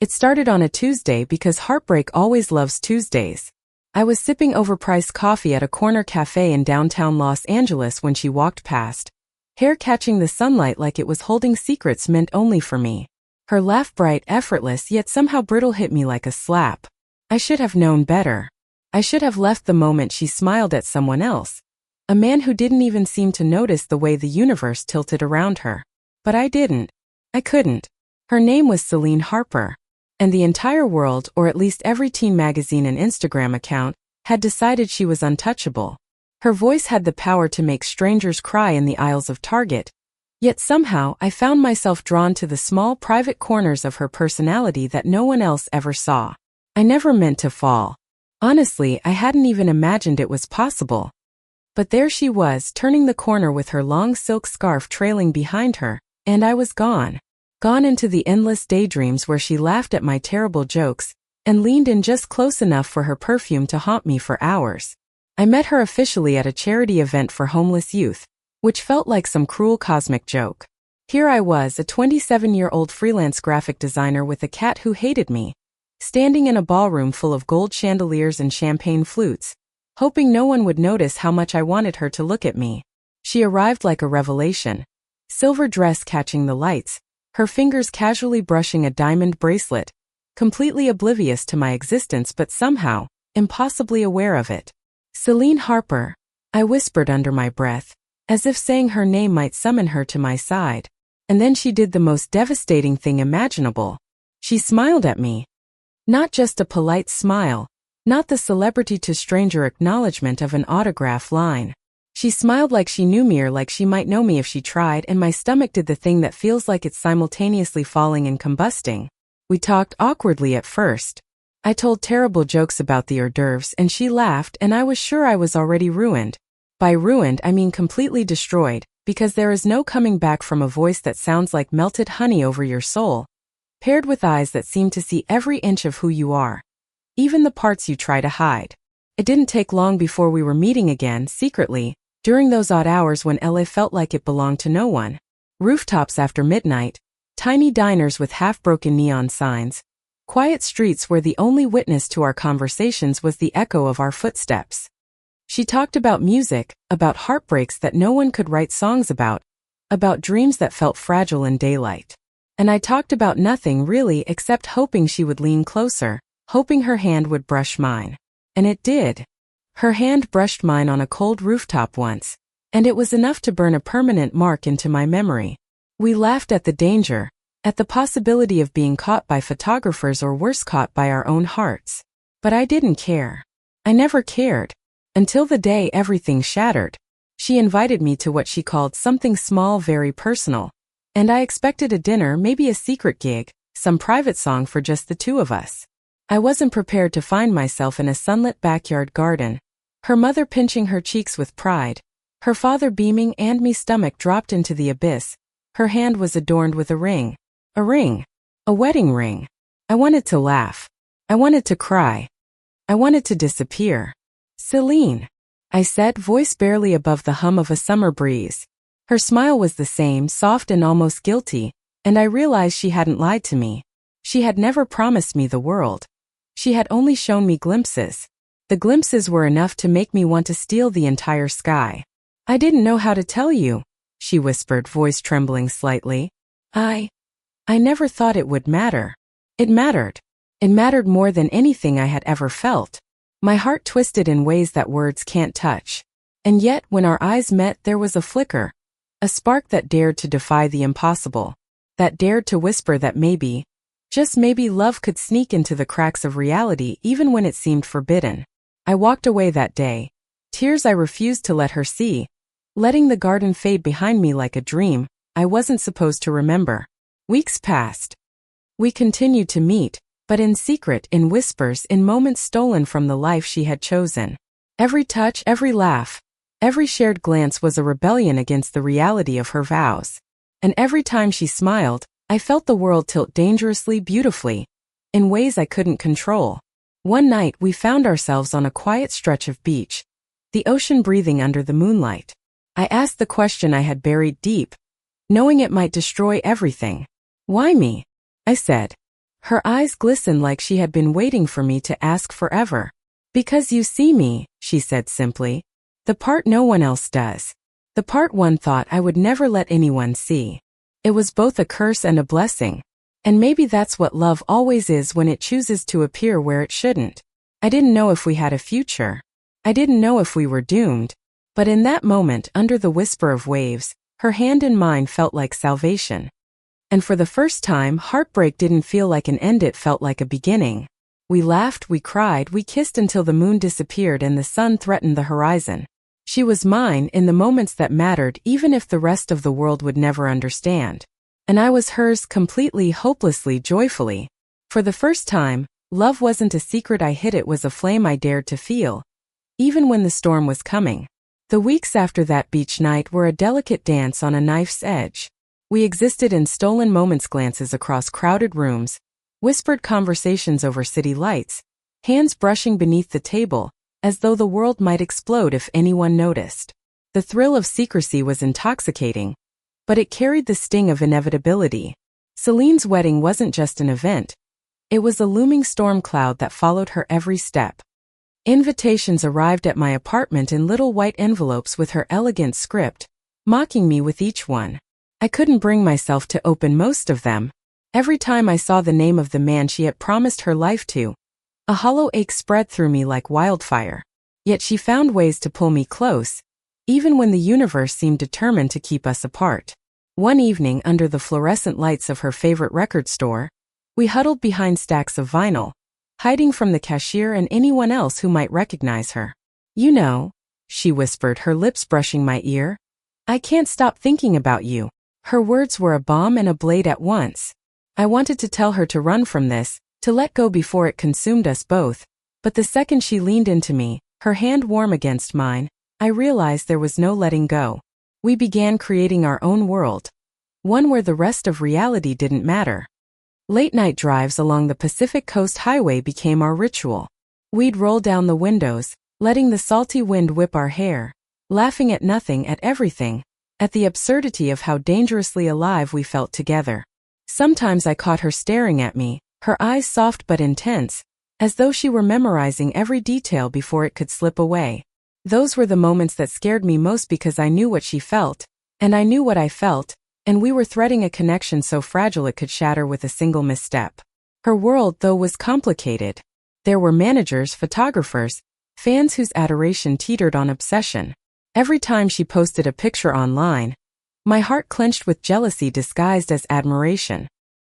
It started on a Tuesday because heartbreak always loves Tuesdays. I was sipping overpriced coffee at a corner cafe in downtown Los Angeles when she walked past, hair catching the sunlight like it was holding secrets meant only for me. Her laugh, bright, effortless, yet somehow brittle, hit me like a slap. I should have known better. I should have left the moment she smiled at someone else, a man who didn't even seem to notice the way the universe tilted around her. But I didn't. I couldn't. Her name was Celine Harper. And the entire world, or at least every teen magazine and Instagram account, had decided she was untouchable. Her voice had the power to make strangers cry in the aisles of Target. Yet somehow I found myself drawn to the small private corners of her personality that no one else ever saw. I never meant to fall. Honestly, I hadn't even imagined it was possible. But there she was, turning the corner with her long silk scarf trailing behind her, and I was gone. Gone into the endless daydreams where she laughed at my terrible jokes and leaned in just close enough for her perfume to haunt me for hours. I met her officially at a charity event for homeless youth, which felt like some cruel cosmic joke. Here I was, a 27-year-old freelance graphic designer with a cat who hated me, standing in a ballroom full of gold chandeliers and champagne flutes, hoping no one would notice how much I wanted her to look at me. She arrived like a revelation, silver dress catching the lights, her fingers casually brushing a diamond bracelet, completely oblivious to my existence but somehow, impossibly aware of it. Celine Harper, I whispered under my breath, as if saying her name might summon her to my side. And then she did the most devastating thing imaginable. She smiled at me. Not just a polite smile, not the celebrity-to-stranger acknowledgement of an autograph line. She smiled like she knew me or like she might know me if she tried, and my stomach did the thing that feels like it's simultaneously falling and combusting. We talked awkwardly at first. I told terrible jokes about the hors d'oeuvres and she laughed, and I was sure I was already ruined. By ruined I mean completely destroyed, because there is no coming back from a voice that sounds like melted honey over your soul, paired with eyes that seem to see every inch of who you are, even the parts you try to hide. It didn't take long before we were meeting again, secretly, during those odd hours when LA felt like it belonged to no one. Rooftops after midnight, tiny diners with half-broken neon signs, quiet streets where the only witness to our conversations was the echo of our footsteps. She talked about music, about heartbreaks that no one could write songs about dreams that felt fragile in daylight. And I talked about nothing really except hoping she would lean closer, hoping her hand would brush mine. And it did. Her hand brushed mine on a cold rooftop once, and it was enough to burn a permanent mark into my memory. We laughed at the danger, at the possibility of being caught by photographers or worse, caught by our own hearts. But I didn't care. I never cared. Until the day everything shattered. She invited me to what she called something small, very personal. And I expected a dinner, maybe a secret gig, some private song for just the two of us. I wasn't prepared to find myself in a sunlit backyard garden, her mother pinching her cheeks with pride, her father beaming, and me stomach dropped into the abyss. Her hand was adorned with a ring. A ring. A wedding ring. I wanted to laugh. I wanted to cry. I wanted to disappear. Celine, I said, voice barely above the hum of a summer breeze. Her smile was the same, soft and almost guilty, and I realized she hadn't lied to me. She had never promised me the world. She had only shown me glimpses. The glimpses were enough to make me want to steal the entire sky. I didn't know how to tell you, she whispered, voice trembling slightly. I never thought it would matter. It mattered. It mattered more than anything I had ever felt. My heart twisted in ways that words can't touch. And yet, when our eyes met, there was a flicker. A spark that dared to defy the impossible. That dared to whisper that maybe, just maybe, love could sneak into the cracks of reality even when it seemed forbidden. I walked away that day. Tears I refused to let her see. Letting the garden fade behind me like a dream I wasn't supposed to remember. Weeks passed. We continued to meet, but in secret, in whispers, in moments stolen from the life she had chosen. Every touch, every laugh, every shared glance was a rebellion against the reality of her vows. And every time she smiled, I felt the world tilt dangerously, beautifully, in ways I couldn't control. One night we found ourselves on a quiet stretch of beach, the ocean breathing under the moonlight. I asked the question I had buried deep, knowing it might destroy everything. Why me? I said. Her eyes glistened like she had been waiting for me to ask forever. "Because you see me," she said simply. "The part no one else does. The part one thought I would never let anyone see." It was both a curse and a blessing. And maybe that's what love always is when it chooses to appear where it shouldn't. I didn't know if we had a future. I didn't know if we were doomed. But in that moment, under the whisper of waves, her hand in mine felt like salvation. And for the first time, heartbreak didn't feel like an end, it felt like a beginning. We laughed, we cried, we kissed until the moon disappeared and the sun threatened the horizon. She was mine in the moments that mattered, even if the rest of the world would never understand. And I was hers completely, hopelessly, joyfully. For the first time, love wasn't a secret I hid, it was a flame I dared to feel, even when the storm was coming. The weeks after that beach night were a delicate dance on a knife's edge. We existed in stolen moments, glances across crowded rooms, whispered conversations over city lights, hands brushing beneath the table, as though the world might explode if anyone noticed. The thrill of secrecy was intoxicating, but it carried the sting of inevitability. Celine's wedding wasn't just an event. It was a looming storm cloud that followed her every step. Invitations arrived at my apartment in little white envelopes with her elegant script, mocking me with each one. I couldn't bring myself to open most of them. Every time I saw the name of the man she had promised her life to, a hollow ache spread through me like wildfire. Yet she found ways to pull me close, even when the universe seemed determined to keep us apart. One evening, under the fluorescent lights of her favorite record store, we huddled behind stacks of vinyl, hiding from the cashier and anyone else who might recognize her. "You know," she whispered, her lips brushing my ear, "I can't stop thinking about you." Her words were a bomb and a blade at once. I wanted to tell her to run from this, to let go before it consumed us both, but the second she leaned into me, her hand warm against mine, I realized there was no letting go. We began creating our own world, one where the rest of reality didn't matter. Late-night drives along the Pacific Coast Highway became our ritual. We'd roll down the windows, letting the salty wind whip our hair, laughing at nothing, at everything, at the absurdity of how dangerously alive we felt together. Sometimes I caught her staring at me, her eyes soft but intense, as though she were memorizing every detail before it could slip away. Those were the moments that scared me most because I knew what she felt, and I knew what I felt, and we were threading a connection so fragile it could shatter with a single misstep. Her world, though, was complicated. There were managers, photographers, fans whose adoration teetered on obsession. Every time she posted a picture online, my heart clenched with jealousy disguised as admiration.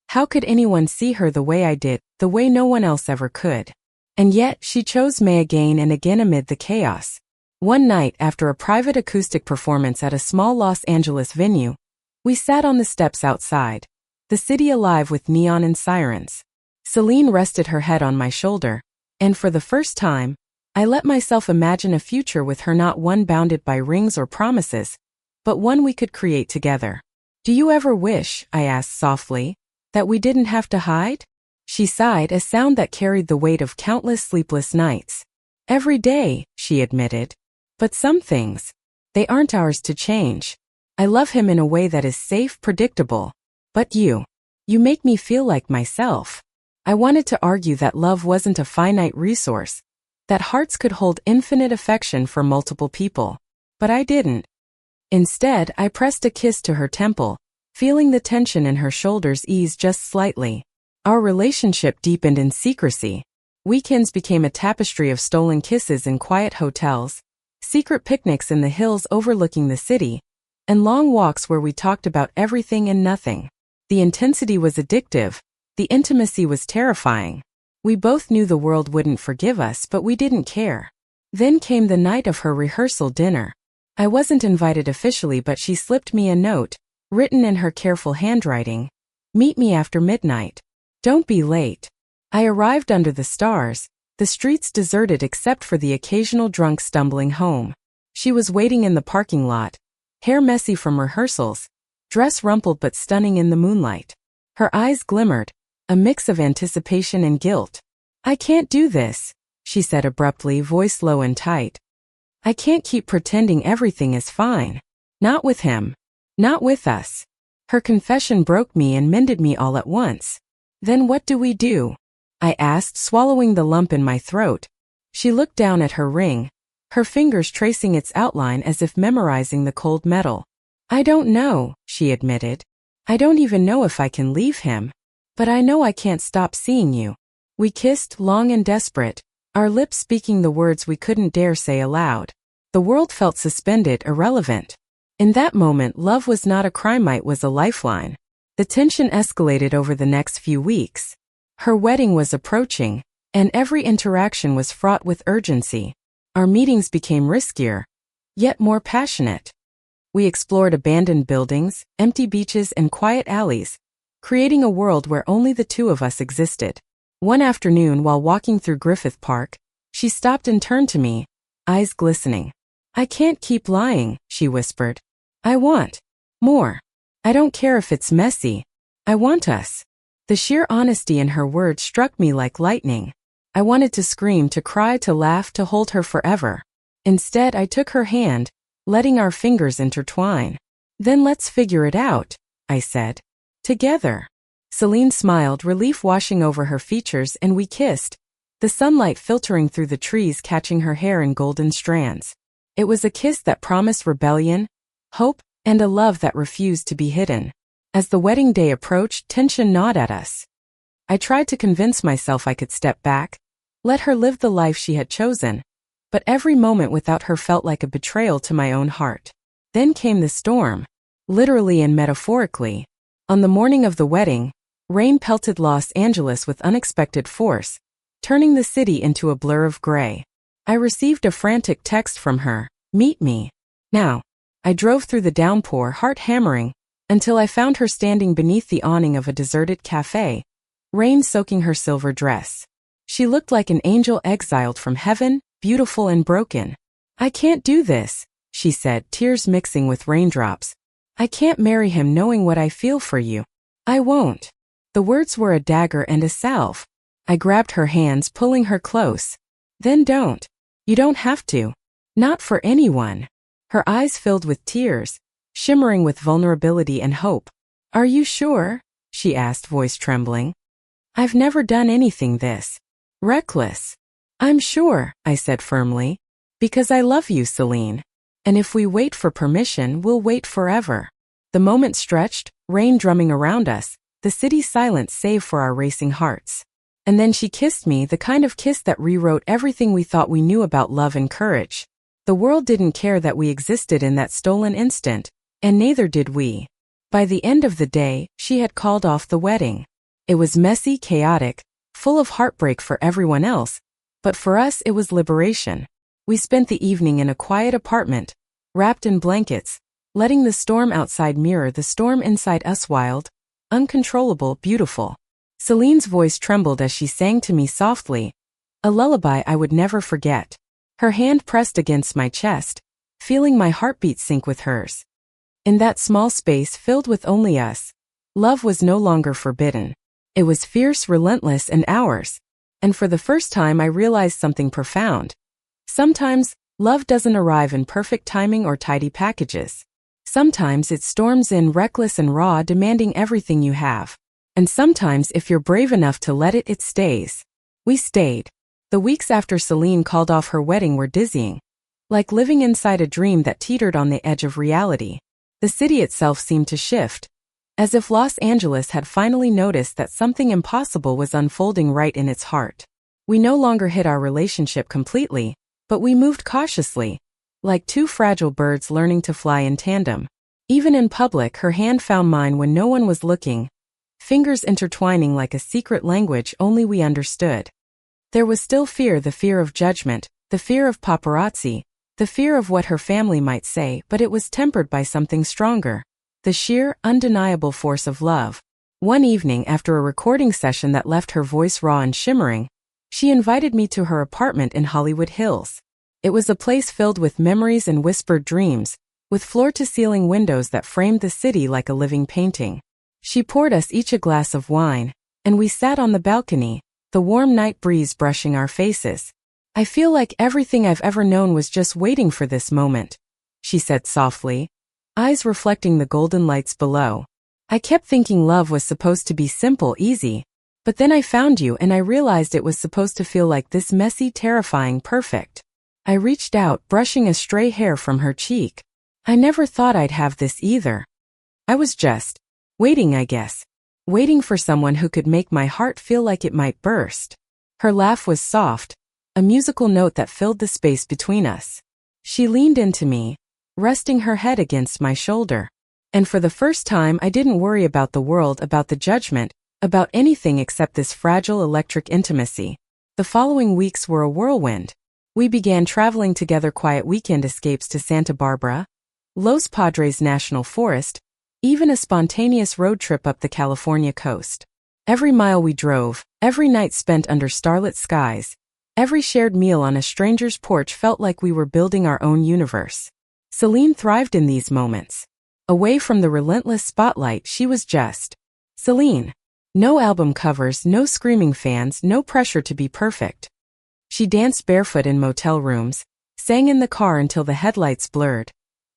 How could anyone see her the way I did, the way no one else ever could? And yet, she chose me again and again amid the chaos. One night, after a private acoustic performance at a small Los Angeles venue, we sat on the steps outside, the city alive with neon and sirens. Celine rested her head on my shoulder, and for the first time, I let myself imagine a future with her, not one bounded by rings or promises, but one we could create together. "Do you ever wish," I asked softly, "that we didn't have to hide?" She sighed, a sound that carried the weight of countless sleepless nights. "Every day," she admitted. "But some things, they aren't ours to change. I love him in a way that is safe, predictable. But you make me feel like myself." I wanted to argue that love wasn't a finite resource, that hearts could hold infinite affection for multiple people. But I didn't. Instead, I pressed a kiss to her temple, feeling the tension in her shoulders ease just slightly. Our relationship deepened in secrecy. Weekends became a tapestry of stolen kisses in quiet hotels, secret picnics in the hills overlooking the city, and long walks where we talked about everything and nothing. The intensity was addictive. The intimacy was terrifying. We both knew the world wouldn't forgive us, but we didn't care. Then came the night of her rehearsal dinner. I wasn't invited officially, but she slipped me a note, written in her careful handwriting. "Meet me after midnight. Don't be late." I arrived under the stars, the streets deserted except for the occasional drunk stumbling home. She was waiting in the parking lot, hair messy from rehearsals, dress rumpled but stunning in the moonlight. Her eyes glimmered, a mix of anticipation and guilt. "I can't do this," she said abruptly, voice low and tight. "I can't keep pretending everything is fine. Not with him. Not with us." Her confession broke me and mended me all at once. Then what do we do? I asked, swallowing the lump in my throat. She looked down at her ring, her fingers tracing its outline as if memorizing the cold metal. I don't know, she admitted. I don't even know if I can leave him. But I know I can't stop seeing you. We kissed, long and desperate, our lips speaking the words we couldn't dare say aloud. The world felt suspended, irrelevant. In that moment, love was not a crime, it was a lifeline. The tension escalated over the next few weeks. Her wedding was approaching, and every interaction was fraught with urgency. Our meetings became riskier, yet more passionate. We explored abandoned buildings, empty beaches, and quiet alleys, creating a world where only the two of us existed. One afternoon, while walking through Griffith Park, she stopped and turned to me, eyes glistening. I can't keep lying, she whispered. I want more. I don't care if it's messy. I want us. The sheer honesty in her words struck me like lightning. I wanted to scream, to cry, to laugh, to hold her forever. Instead, I took her hand, letting our fingers intertwine. Then let's figure it out, I said. Together. Celine smiled, relief washing over her features, and we kissed, the sunlight filtering through the trees catching her hair in golden strands. It was a kiss that promised rebellion, hope, and a love that refused to be hidden. As the wedding day approached, tension gnawed at us. I tried to convince myself I could step back, let her live the life she had chosen, but every moment without her felt like a betrayal to my own heart. Then came the storm, literally and metaphorically. On the morning of the wedding, rain pelted Los Angeles with unexpected force, turning the city into a blur of gray. I received a frantic text from her, "Meet me now." I drove through the downpour, heart hammering, until I found her standing beneath the awning of a deserted cafe, rain soaking her silver dress. She looked like an angel exiled from heaven, beautiful and broken. I can't do this, she said, tears mixing with raindrops. I can't marry him knowing what I feel for you. I won't. The words were a dagger and a salve. I grabbed her hands, pulling her close. Then don't. You don't have to. Not for anyone. Her eyes filled with tears, shimmering with vulnerability and hope. Are you sure? She asked, voice trembling. I've never done anything this reckless. I'm sure, I said firmly. Because I love you, Celine. And if we wait for permission, we'll wait forever. The moment stretched, rain drumming around us, the city silent save for our racing hearts. And then she kissed me, the kind of kiss that rewrote everything we thought we knew about love and courage. The world didn't care that we existed in that stolen instant, and neither did we. By the end of the day, she had called off the wedding. It was messy, chaotic, full of heartbreak for everyone else, but for us it was liberation. We spent the evening in a quiet apartment, wrapped in blankets, letting the storm outside mirror the storm inside us, wild, uncontrollable, beautiful. Celine's voice trembled as she sang to me softly, a lullaby I would never forget. Her hand pressed against my chest, feeling my heartbeat sync with hers. In that small space filled with only us, love was no longer forbidden. It was fierce, relentless, and ours. And for the first time I realized something profound. Sometimes, love doesn't arrive in perfect timing or tidy packages. Sometimes it storms in reckless and raw, demanding everything you have. And sometimes, if you're brave enough to let it, it stays. We stayed. The weeks after Celine called off her wedding were dizzying, like living inside a dream that teetered on the edge of reality. The city itself seemed to shift, as if Los Angeles had finally noticed that something impossible was unfolding right in its heart. We no longer hid our relationship completely, but we moved cautiously, like two fragile birds learning to fly in tandem. Even in public, her hand found mine when no one was looking, fingers intertwining like a secret language only we understood. There was still fear, the fear of judgment, the fear of paparazzi, the fear of what her family might say, but it was tempered by something stronger, the sheer, undeniable force of love. One evening, after a recording session that left her voice raw and shimmering, she invited me to her apartment in Hollywood Hills. It was a place filled with memories and whispered dreams, with floor-to-ceiling windows that framed the city like a living painting. She poured us each a glass of wine, and we sat on the balcony, the warm night breeze brushing our faces. I feel like everything I've ever known was just waiting for this moment, she said softly, eyes reflecting the golden lights below. I kept thinking love was supposed to be simple, easy, But then I found you and I realized it was supposed to feel like this messy, terrifying, perfect. I reached out, brushing a stray hair from her cheek. I never thought I'd have this either. I was just waiting, I guess. Waiting for someone who could make my heart feel like it might burst. Her laugh was soft, a musical note that filled the space between us. She leaned into me, resting her head against my shoulder. And for the first time I didn't worry about the world, about the judgment, about anything except this fragile electric intimacy. The following weeks were a whirlwind. We began traveling together, quiet weekend escapes to Santa Barbara, Los Padres National Forest, even a spontaneous road trip up the California coast. Every mile we drove, every night spent under starlit skies, every shared meal on a stranger's porch felt like we were building our own universe. Celine thrived in these moments. Away from the relentless spotlight, she was just Celine. No album covers, no screaming fans, no pressure to be perfect. She danced barefoot in motel rooms, sang in the car until the headlights blurred,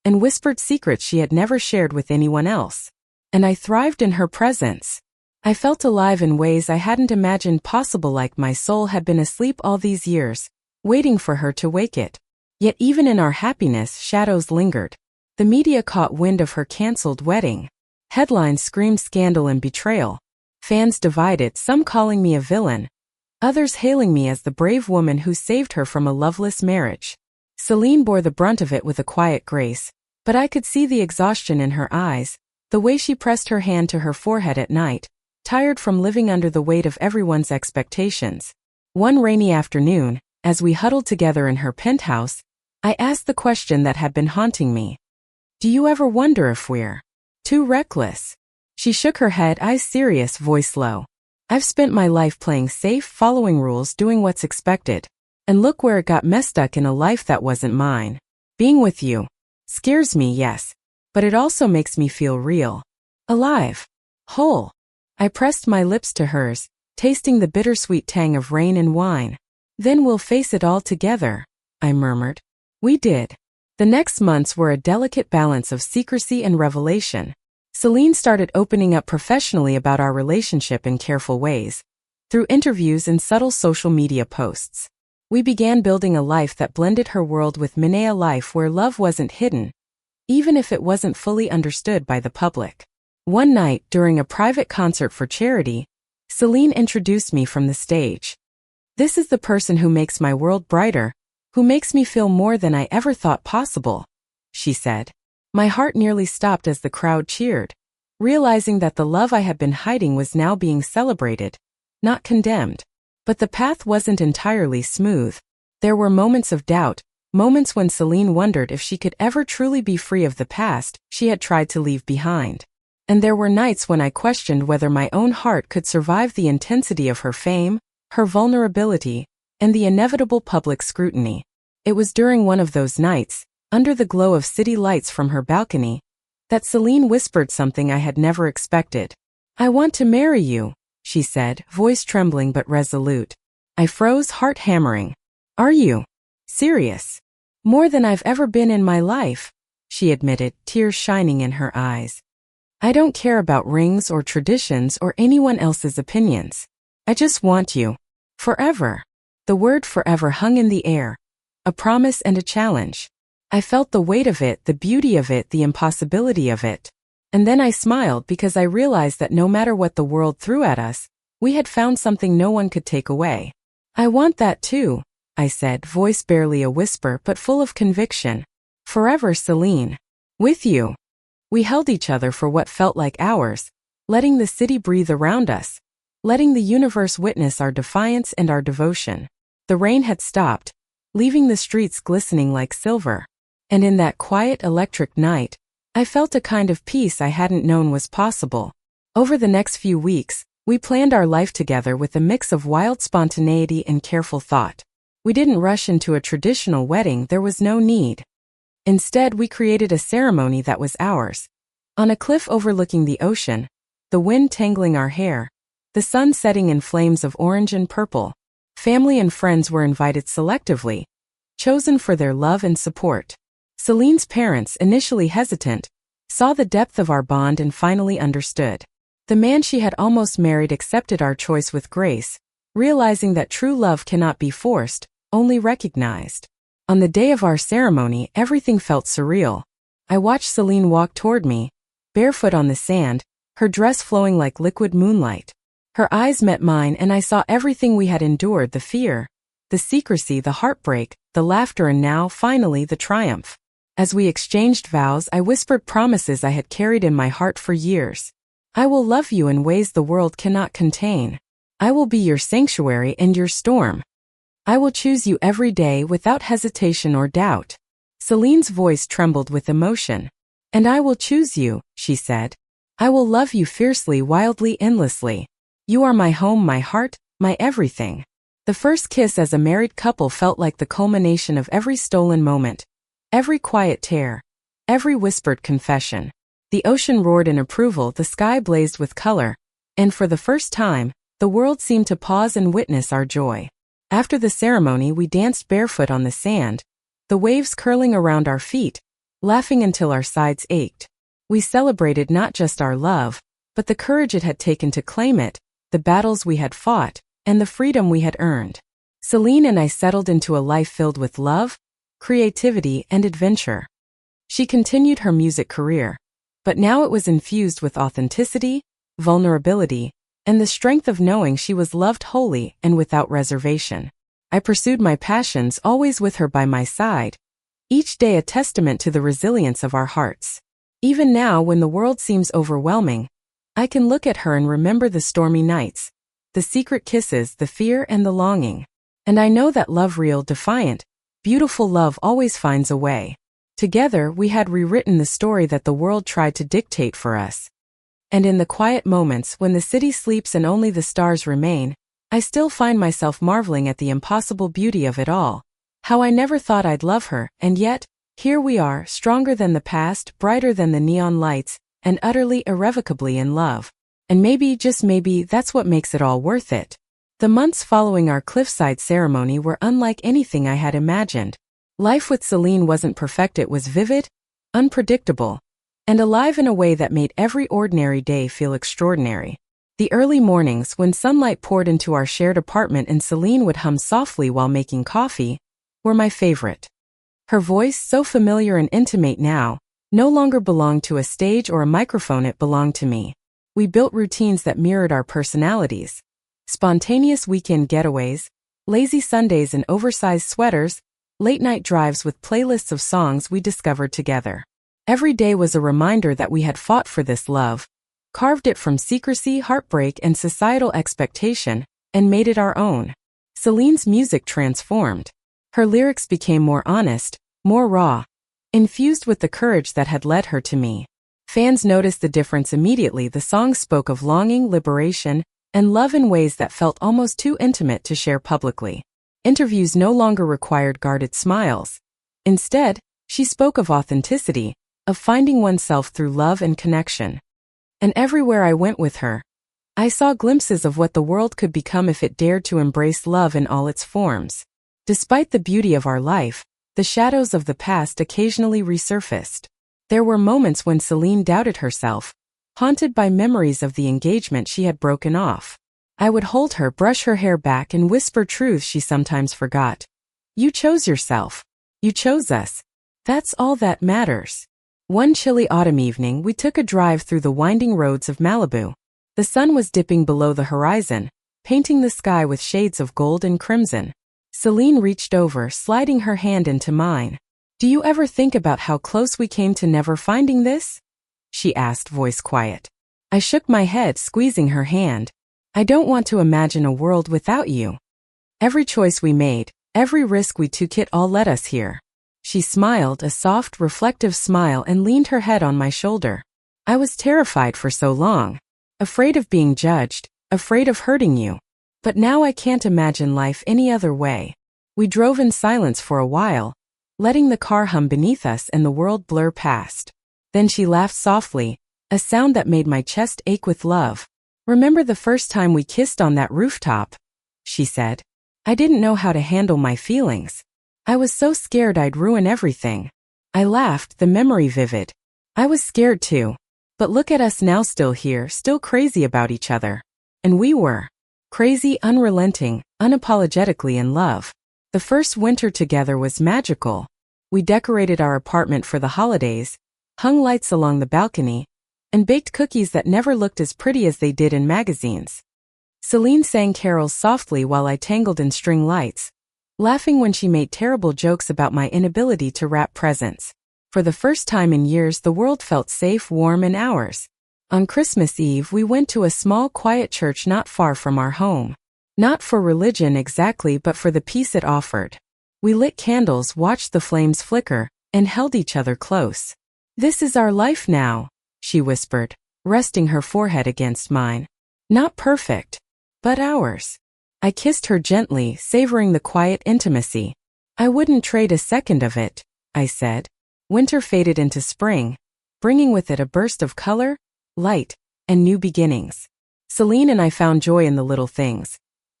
and whispered secrets she had never shared with anyone else. And I thrived in her presence. I felt alive in ways I hadn't imagined possible, like my soul had been asleep all these years, waiting for her to wake it. Yet even in our happiness, shadows lingered. The media caught wind of her cancelled wedding. Headlines screamed scandal and betrayal. Fans divided, some calling me a villain, others hailing me as the brave woman who saved her from a loveless marriage. Celine bore the brunt of it with a quiet grace, but I could see the exhaustion in her eyes, the way she pressed her hand to her forehead at night, tired from living under the weight of everyone's expectations. One rainy afternoon, as we huddled together in her penthouse, I asked the question that had been haunting me. Do you ever wonder if we're too reckless? She shook her head, eyes serious, voice low. I've spent my life playing safe, following rules, doing what's expected. And look where it got me, stuck in a life that wasn't mine. Being with you scares me, yes, but it also makes me feel real. Alive. Whole. I pressed my lips to hers, tasting the bittersweet tang of rain and wine. Then we'll face it all together, I murmured. We did. The next months were a delicate balance of secrecy and revelation. Celine started opening up professionally about our relationship in careful ways, through interviews and subtle social media posts. We began building a life that blended her world with mine, a life where love wasn't hidden, even if it wasn't fully understood by the public. One night, during a private concert for charity, Celine introduced me from the stage. This is the person who makes my world brighter, who makes me feel more than I ever thought possible, she said. My heart nearly stopped as the crowd cheered, realizing that the love I had been hiding was now being celebrated, not condemned. But the path wasn't entirely smooth. There were moments of doubt, moments when Celine wondered if she could ever truly be free of the past she had tried to leave behind. And there were nights when I questioned whether my own heart could survive the intensity of her fame, her vulnerability, and the inevitable public scrutiny. It was during one of those nights, under the glow of city lights from her balcony, that Celine whispered something I had never expected. I want to marry you, she said, voice trembling but resolute. I froze, heart hammering. Are you serious? More than I've ever been in my life, she admitted, tears shining in her eyes. I don't care about rings or traditions or anyone else's opinions. I just want you. Forever. The word forever hung in the air, a promise and a challenge. I felt the weight of it, the beauty of it, the impossibility of it. And then I smiled because I realized that no matter what the world threw at us, we had found something no one could take away. I want that too, I said, voice barely a whisper but full of conviction. Forever, Celine. With you. We held each other for what felt like hours, letting the city breathe around us, letting the universe witness our defiance and our devotion. The rain had stopped, leaving the streets glistening like silver. And in that quiet electric night, I felt a kind of peace I hadn't known was possible. Over the next few weeks, we planned our life together with a mix of wild spontaneity and careful thought. We didn't rush into a traditional wedding, there was no need. Instead, we created a ceremony that was ours. On a cliff overlooking the ocean, the wind tangling our hair, the sun setting in flames of orange and purple. Family and friends were invited selectively, chosen for their love and support. Celine's parents, initially hesitant, saw the depth of our bond and finally understood. The man she had almost married accepted our choice with grace, realizing that true love cannot be forced, only recognized. On the day of our ceremony, everything felt surreal. I watched Celine walk toward me, barefoot on the sand, her dress flowing like liquid moonlight. Her eyes met mine and I saw everything we had endured, the fear, the secrecy, the heartbreak, the laughter, and now, finally, the triumph. As we exchanged vows, I whispered promises I had carried in my heart for years. I will love you in ways the world cannot contain. I will be your sanctuary and your storm. I will choose you every day without hesitation or doubt. Celine's voice trembled with emotion. And I will choose you, she said. I will love you fiercely, wildly, endlessly. You are my home, my heart, my everything. The first kiss as a married couple felt like the culmination of every stolen moment, every quiet tear, every whispered confession. The ocean roared in approval, the sky blazed with color, and for the first time, the world seemed to pause and witness our joy. After the ceremony, we danced barefoot on the sand, the waves curling around our feet, laughing until our sides ached. We celebrated not just our love, but the courage it had taken to claim it, the battles we had fought, and the freedom we had earned. Celine and I settled into a life filled with love, creativity, and adventure. She continued her music career, but now it was infused with authenticity, vulnerability, and the strength of knowing she was loved wholly and without reservation. I pursued my passions, always with her by my side, each day a testament to the resilience of our hearts. Even now, when the world seems overwhelming, I can look at her and remember the stormy nights, the secret kisses, the fear, and the longing. And I know that love, real, defiant, beautiful love, always finds a way. Together, we had rewritten the story that the world tried to dictate for us. And in the quiet moments when the city sleeps and only the stars remain, I still find myself marveling at the impossible beauty of it all. How I never thought I'd love her, and yet, here we are, stronger than the past, brighter than the neon lights, and utterly, irrevocably in love. And maybe, just maybe, that's what makes it all worth it. The months following our cliffside ceremony were unlike anything I had imagined. Life with Celine wasn't perfect, it was vivid, unpredictable, and alive in a way that made every ordinary day feel extraordinary. The early mornings, when sunlight poured into our shared apartment and Celine would hum softly while making coffee, were my favorite. Her voice, so familiar and intimate now, no longer belonged to a stage or a microphone, it belonged to me. We built routines that mirrored our personalities. Spontaneous weekend getaways, lazy Sundays in oversized sweaters, late-night drives with playlists of songs we discovered together. Every day was a reminder that we had fought for this love, carved it from secrecy, heartbreak, and societal expectation, and made it our own. Celine's music transformed. Her lyrics became more honest, more raw, infused with the courage that had led her to me. Fans noticed the difference immediately. The songs spoke of longing, liberation, and love in ways that felt almost too intimate to share publicly. Interviews no longer required guarded smiles. Instead, she spoke of authenticity, of finding oneself through love and connection. And everywhere I went with her, I saw glimpses of what the world could become if it dared to embrace love in all its forms. Despite the beauty of our life, the shadows of the past occasionally resurfaced. There were moments when Celine doubted herself, haunted by memories of the engagement she had broken off. I would hold her, brush her hair back, and whisper truths she sometimes forgot. You chose yourself. You chose us. That's all that matters. One chilly autumn evening, we took a drive through the winding roads of Malibu. The sun was dipping below the horizon, painting the sky with shades of gold and crimson. Celine reached over, sliding her hand into mine. Do you ever think about how close we came to never finding this? She asked, voice quiet. I shook my head, squeezing her hand. I don't want to imagine a world without you. Every choice we made, every risk we took, it all led us here. She smiled, a soft, reflective smile, and leaned her head on my shoulder. I was terrified for so long. Afraid of being judged, afraid of hurting you. But now I can't imagine life any other way. We drove in silence for a while, letting the car hum beneath us and the world blur past. Then she laughed softly, a sound that made my chest ache with love. Remember the first time we kissed on that rooftop? She said. I didn't know how to handle my feelings. I was so scared I'd ruin everything. I laughed, the memory vivid. I was scared too. But look at us now, still here, still crazy about each other. And we were. Crazy, unrelenting, unapologetically in love. The first winter together was magical. We decorated our apartment for the holidays, hung lights along the balcony, and baked cookies that never looked as pretty as they did in magazines. Celine sang carols softly while I tangled in string lights, laughing when she made terrible jokes about my inability to wrap presents. For the first time in years, the world felt safe, warm, and ours. On Christmas Eve, we went to a small, quiet church not far from our home. Not for religion exactly, but for the peace it offered. We lit candles, watched the flames flicker, and held each other close. "This is our life now," she whispered, resting her forehead against mine. "Not perfect, but ours." I kissed her gently, savoring the quiet intimacy. "I wouldn't trade a second of it," I said. Winter faded into spring, bringing with it a burst of color, light, and new beginnings. Celine and I found joy in the little things.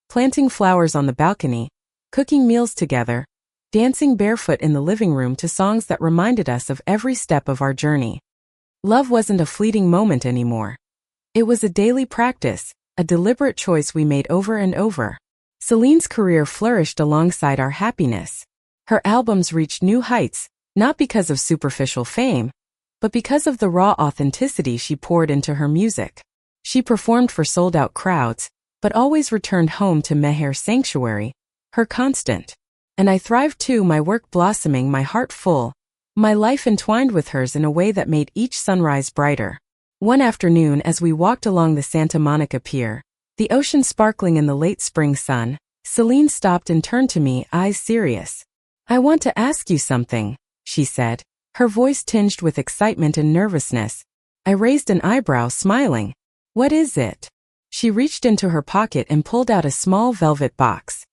Planting flowers on the balcony, cooking meals together, dancing barefoot in the living room to songs that reminded us of every step of our journey. Love wasn't a fleeting moment anymore. It was a daily practice, a deliberate choice we made over and over. Celine's career flourished alongside our happiness. Her albums reached new heights, not because of superficial fame, but because of the raw authenticity she poured into her music. She performed for sold-out crowds, but always returned home to Meher's sanctuary, her constant. And I thrived too, my work blossoming, my heart full, my life entwined with hers in a way that made each sunrise brighter. One afternoon, as we walked along the Santa Monica Pier, the ocean sparkling in the late spring sun, Celine stopped and turned to me, eyes serious. "I want to ask you something," she said, her voice tinged with excitement and nervousness. I raised an eyebrow, smiling. "What is it?" She reached into her pocket and pulled out a small velvet box.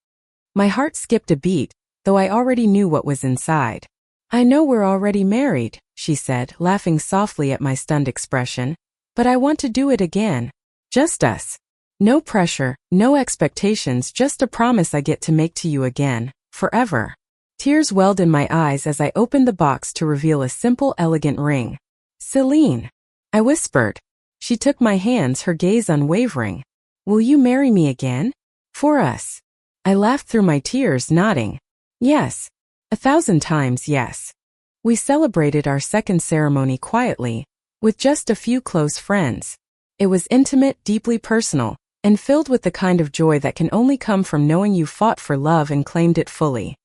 My heart skipped a beat, though I already knew what was inside. "I know we're already married," she said, laughing softly at my stunned expression, "but I want to do it again. Just us. No pressure, no expectations, just a promise I get to make to you again, forever." Tears welled in my eyes as I opened the box to reveal a simple, elegant ring. "Celine," I whispered. She took my hands, her gaze unwavering. "Will you marry me again? For us?" I laughed through my tears, nodding. "Yes. 1,000 times yes." We celebrated our second ceremony quietly, with just a few close friends. It was intimate, deeply personal, and filled with the kind of joy that can only come from knowing you fought for love and claimed it fully.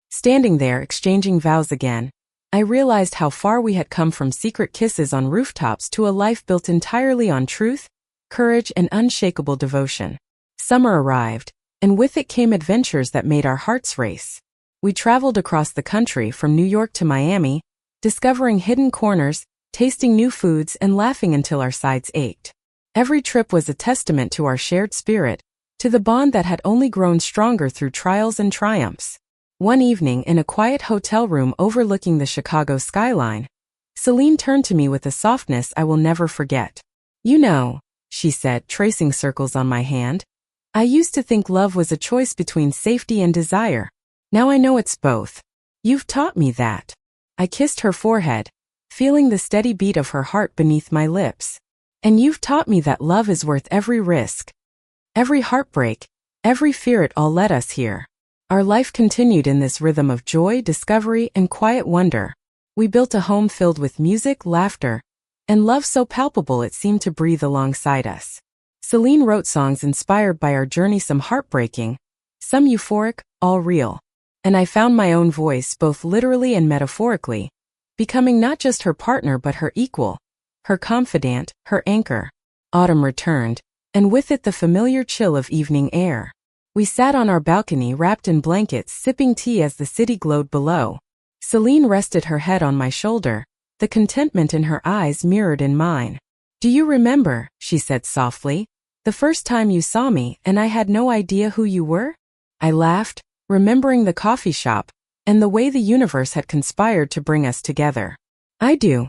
Standing there, exchanging vows again, I realized how far we had come from secret kisses on rooftops to a life built entirely on truth, courage, and unshakable devotion. Summer arrived, and with it came adventures that made our hearts race. We traveled across the country from New York to Miami, discovering hidden corners, tasting new foods, and laughing until our sides ached. Every trip was a testament to our shared spirit, to the bond that had only grown stronger through trials and triumphs. One evening, in a quiet hotel room overlooking the Chicago skyline, Celine turned to me with a softness I will never forget. "You know," she said, tracing circles on my hand, "I used to think love was a choice between safety and desire. Now I know it's both. You've taught me that." I kissed her forehead, feeling the steady beat of her heart beneath my lips. "And you've taught me that love is worth every risk, every heartbreak, every fear. It all led us here." Our life continued in this rhythm of joy, discovery, and quiet wonder. We built a home filled with music, laughter, and love so palpable it seemed to breathe alongside us. Celine wrote songs inspired by our journey, some heartbreaking, some euphoric, all real. And I found my own voice, both literally and metaphorically, becoming not just her partner but her equal, her confidant, her anchor. Autumn returned, and with it the familiar chill of evening air. We sat on our balcony wrapped in blankets, sipping tea as the city glowed below. Celine rested her head on my shoulder, the contentment in her eyes mirrored in mine. "Do you remember," she said softly, "the first time you saw me and I had no idea who you were?" I laughed, remembering the coffee shop, and the way the universe had conspired to bring us together. "I do.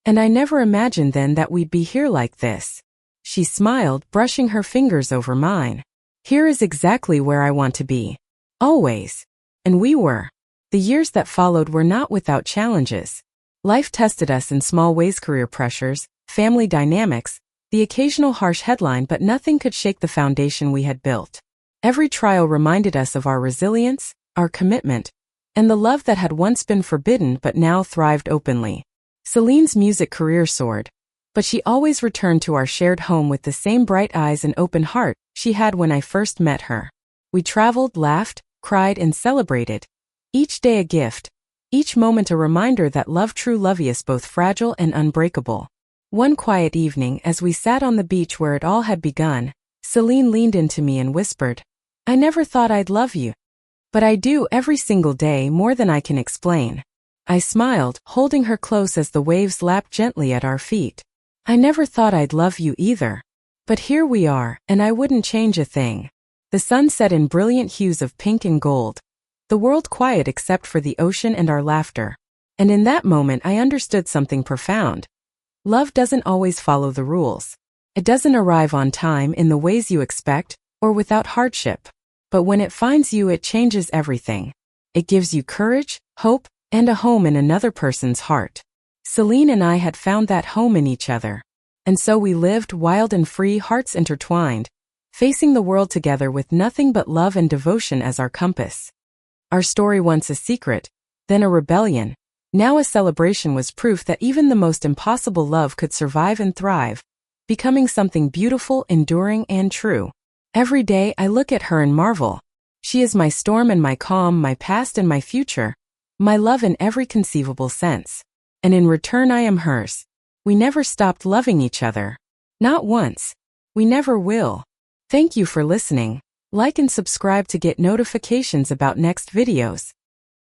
And I never imagined then that we'd be here like this." She smiled, brushing her fingers over mine. "Here is exactly where I want to be. Always." And we were. The years that followed were not without challenges. Life tested us in small ways: career pressures, family dynamics, the occasional harsh headline, but nothing could shake the foundation we had built. Every trial reminded us of our resilience, our commitment, and the love that had once been forbidden but now thrived openly. Celine's music career soared, but she always returned to our shared home with the same bright eyes and open heart she had when I first met her. We traveled, laughed, cried, and celebrated. Each day a gift, each moment a reminder that love true love is both fragile and unbreakable. One quiet evening, as we sat on the beach where it all had begun, Celine leaned into me and whispered, "I never thought I'd love you. But I do every single day, more than I can explain." I smiled, holding her close as the waves lapped gently at our feet. "I never thought I'd love you either. But here we are, and I wouldn't change a thing." The sun set in brilliant hues of pink and gold, the world quiet except for the ocean and our laughter. And in that moment I understood something profound. Love doesn't always follow the rules. It doesn't arrive on time in the ways you expect, or without hardship. But when it finds you, it changes everything. It gives you courage, hope, and a home in another person's heart. Celine and I had found that home in each other. And so we lived wild and free, hearts intertwined, facing the world together with nothing but love and devotion as our compass. Our story, once a secret, then a rebellion, now a celebration, was proof that even the most impossible love could survive and thrive, becoming something beautiful, enduring, and true. Every day I look at her and marvel. She is my storm and my calm, my past and my future, my love in every conceivable sense. And in return I am hers. We never stopped loving each other. Not once. We never will. Thank you for listening. Like and subscribe to get notifications about next videos.